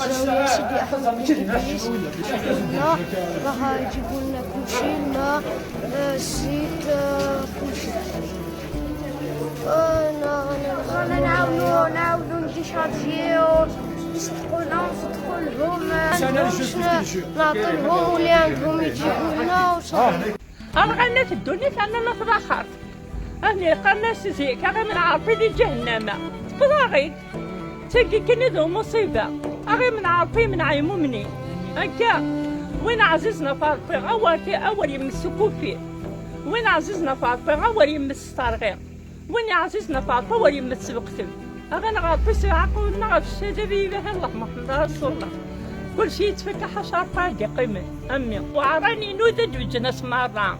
الزاوية سيدي أحمد بن إدريس لا راه يجيبوا لنا كلشي الماء الزيت كلشي. أنا نعاودو نديشارجيو نصدقوا لهم عندهمش نعطيلهم واللي عندهم يجيبوا لنا وصافي. أنا في الدنيا فأنا لا تبخرت أنا قلنا سيزيك أغي من عارفي دي جهنم تبغاغي تلقي كني ذو مصيبة أغي من عارفي من عيمو مني هكا وين عزيزنا فارفي أول يمسكو فيه وين عزيزنا فارفي أول يمس طارغين وين عزيزنا فارفي أول يمس بقتل أغي نعرفي ساعة قولنا غاف الشجبي به الله محمد رسول الله كل شي يتفك حشر فادي قيمة أمي وعراني نودد وجنس مرة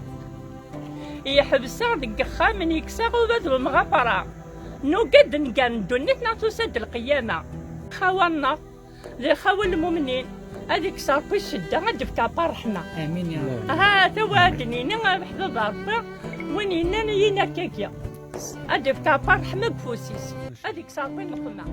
يحبسا ديك خامن يكسا وبدل المغفرة نوقد نقان دنيتنا تسد القيامة خوانا زي خوا المؤمنين هذيك صار في الشدة غدفكا برحمة امين يا رب. ها توادني نغا بحذا ربي وين ينانا ينا كاكيا هدفكا برحمة بفوسيس هذيك صار في النقمة.